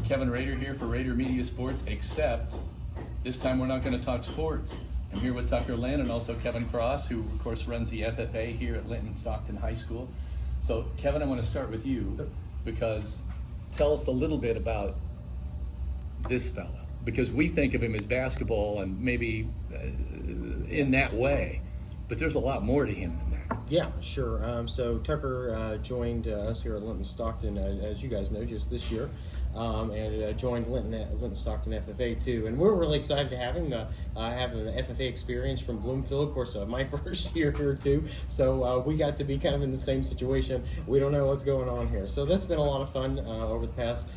Kevin Rader here for Rader Media Sports, except this time we're not going to talk sports. I'm here with Tucket Lent and also Kevin Cross, who of course runs the FFA here at Linton-Stockton High School. So Kevin, I want to start with you because tell us a little bit about this fella, because we think of him as basketball and maybe in that way, but there's a lot more to him than that. Yeah, sure. So Tucker joined us here at Linton-Stockton, as you guys know, just this year, and joined Linton-Stockton FFA too. And we're really excited to have him have an FFA experience from Bloomfield. Of course, my first year here too. So we got to be kind of in the same situation. We don't know what's going on here. So that's been a lot of fun over the past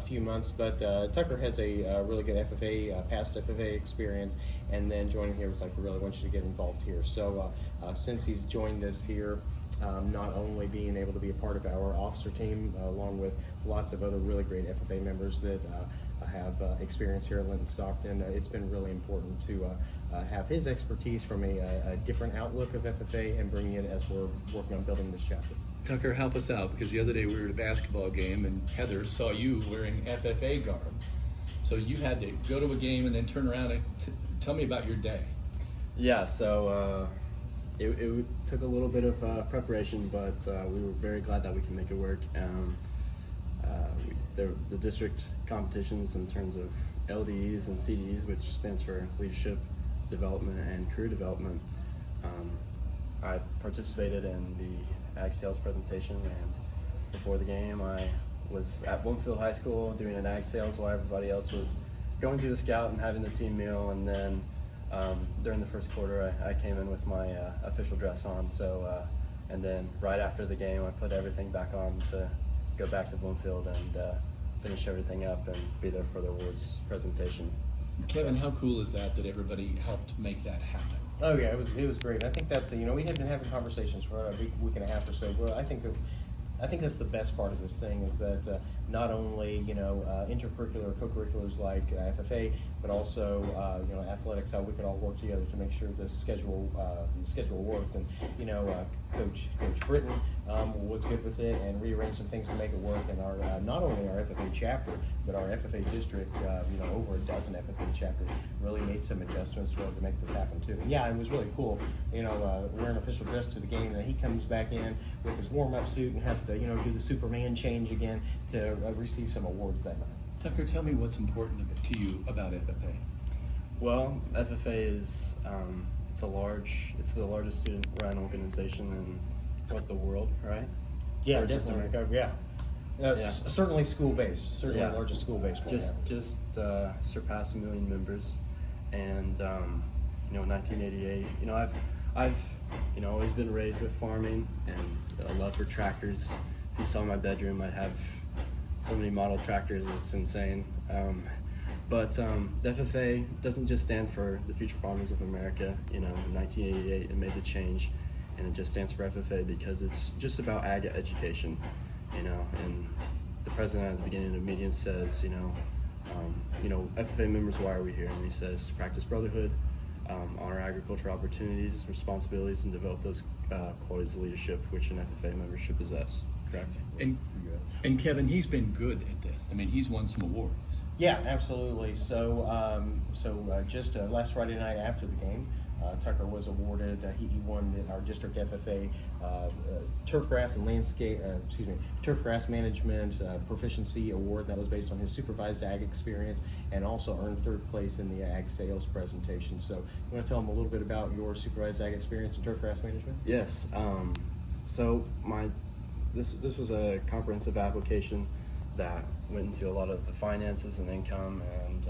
few months. But Tucker has a really good FFA, past FFA experience, and then joining here was like, we really want you to get involved here. So since he's joined us here, not only being able to be a part of our officer team, along with lots of other really great FFA members that have experience here at Linton-Stockton, it's been really important to have his expertise from a different outlook of FFA and bring it as we're working on building this chapter. Tucker, help us out, because the other day we were at a basketball game and Heather saw you wearing FFA garb. So you had to go to a game and then turn around and tell me about your day. Yeah, so it took a little bit of preparation, but we were very glad that we can make it work. The district competitions in terms of LDEs and CDEs, which stands for Leadership Development and Career Development, I participated in the Ag Sales presentation, and before the game I was at Bloomfield High School doing an Ag Sales while everybody else was going through the scout and having the team meal, and then during the first quarter I came in with my official dress on, so and then right after the game I put everything back on to go back to Bloomfield and finish everything up and be there for the awards presentation. Kevin, how cool is that everybody helped make that happen? Oh yeah, it was great. I think that's we had been having conversations for a week and a half or so. Well, I think that's the best part of this thing is that not only intercurricular, co-curriculars like FFA, but also athletics, how we could all work together to make sure the schedule worked. And Coach Britton was good with it and rearranged some things to make it work. And our not only our FFA chapter, but our FFA district, over a dozen FFA chapters really made some adjustments to make this happen too. And yeah, it was really cool. Wearing official dress to the game, and he comes back in with his warm-up suit and has to do the Superman change again to receive some awards that night. Tucker, tell me what's important to you about FFA. Well, FFA is it's the largest student-run organization in the world, right? Yeah, or just definitely. Certainly school-based. Certainly the largest school-based one. Just surpassed 1 million members, and 1988. I've always been raised with farming and a love for tractors. If you saw my bedroom, I'd have so many model tractors, it's insane. But the FFA doesn't just stand for the future farmers of America. In 1988 it made the change, and it just stands for FFA because it's just about ag education. And the president at the beginning of the meeting says, FFA members, why are we here? And he says to practice brotherhood, honor agricultural opportunities, responsibilities, and develop those qualities of leadership which an FFA member should possess. Correct? And Kevin, he's been good at this. I mean, he's won some awards. Yeah, absolutely. So, just last Friday night after the game, Tucker was awarded. He won our district FFA turf grass management proficiency award. That was based on his supervised ag experience, and also earned third place in the ag sales presentation. So, you want to tell him a little bit about your supervised ag experience in turf grass management? Yes. So this was a comprehensive application that went into a lot of the finances and income and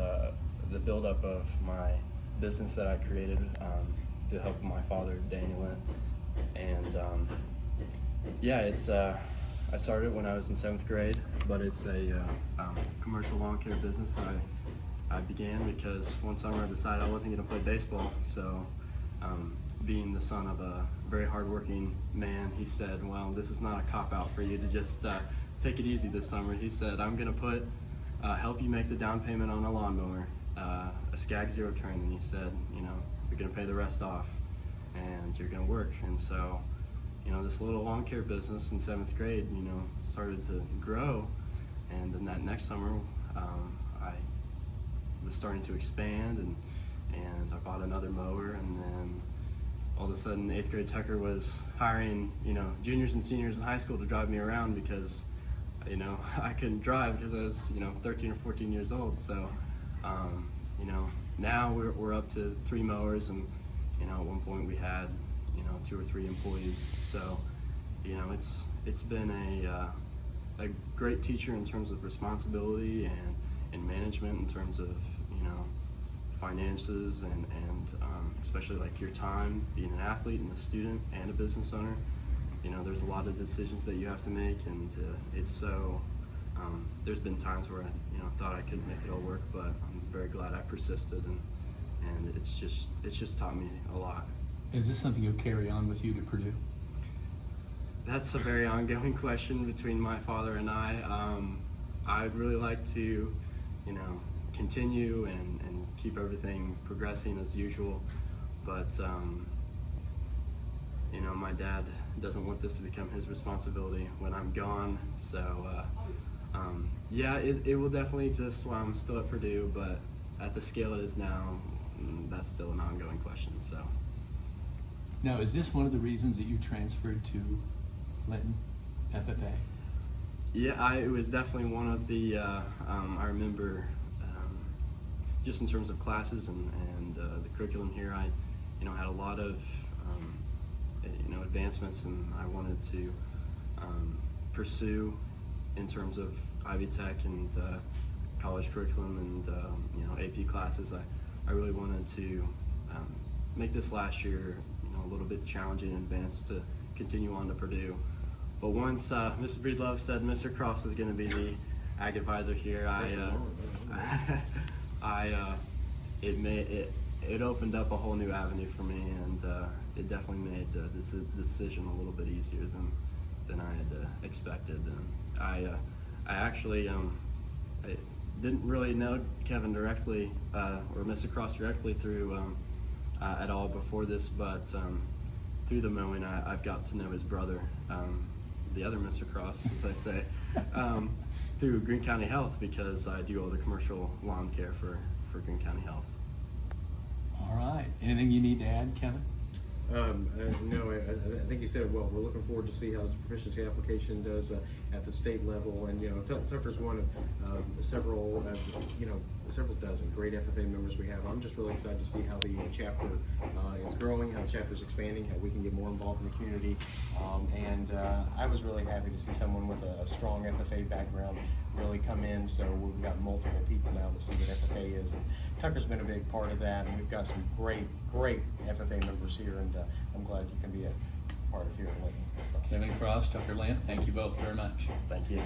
the buildup of my business that I created with the help of my father, Daniel Lent. And it's I started when I was in 7th grade, but it's a commercial lawn care business that I began because one summer I decided I wasn't going to play baseball. So being the son of a very hardworking man, he said, well, this is not a cop-out for you to just take it easy this summer. He said, I'm going to help you make the down payment on a lawnmower, a Skag Zero Turn, and he said, you're going to pay the rest off and you're going to work. And so, this little lawn care business in 7th grade, started to grow, And then that next summer, I was starting to expand, and I bought another mower, and then all of a sudden 8th grade Tucker was hiring, juniors and seniors in high school to drive me around because, I couldn't drive because I was, 13 or 14 years old. So, now we're up to 3 mowers, and, at one point we had, 2 or 3 employees. So, it's been a great teacher in terms of responsibility and management, in terms of, finances and especially like your time, being an athlete and a student and a business owner. There's a lot of decisions that you have to make, and it's so, there's been times where I thought I couldn't make it all work, but I'm very glad I persisted, and it's just taught me a lot. Is this something you'll carry on with you to Purdue? That's a very ongoing question between my father and I. I'd really like to, continue and keep everything progressing as usual, but my dad doesn't want this to become his responsibility when I'm gone. So it will definitely exist while I'm still at Purdue, but at the scale it is now, that's still an ongoing question. So Now, is this one of the reasons that you transferred to Linton FFA? yeah, it was definitely one of the I remember just in terms of classes and the curriculum here, I had a lot of advancements, and I wanted to pursue in terms of Ivy Tech and college curriculum and AP classes. I really wanted to make this last year a little bit challenging in advance to continue on to Purdue. But once Mr. Breedlove said Mr. Cross was going to be the Ag Advisor here, it opened up a whole new avenue for me, and it definitely made this decision a little bit easier than I had expected. And I actually I didn't really know Kevin directly or Mr. Cross directly through at all before this, but through the mowing, I've got to know his brother, the other Mr. Cross, as I say, through Greene County Health, because I do all the commercial lawn care for Greene County Health. All right. Anything you need to add, Kevin? No, I think you said it well. We're looking forward to see how his proficiency application does at the state level, and Tucker's one of several dozen great FFA members we have. I'm just really excited to see how the chapter is growing, how the chapter is expanding, how we can get more involved in the community, and I was really happy to see someone with a strong FFA background really come in. So we've got multiple people now that see what FFA is, and Tucker's been a big part of that, and we've got some great FFA members here, and I'm glad you can be a part of here in Linton. So. Kevin Cross, Tucker Lent, thank you both very much. Thank you.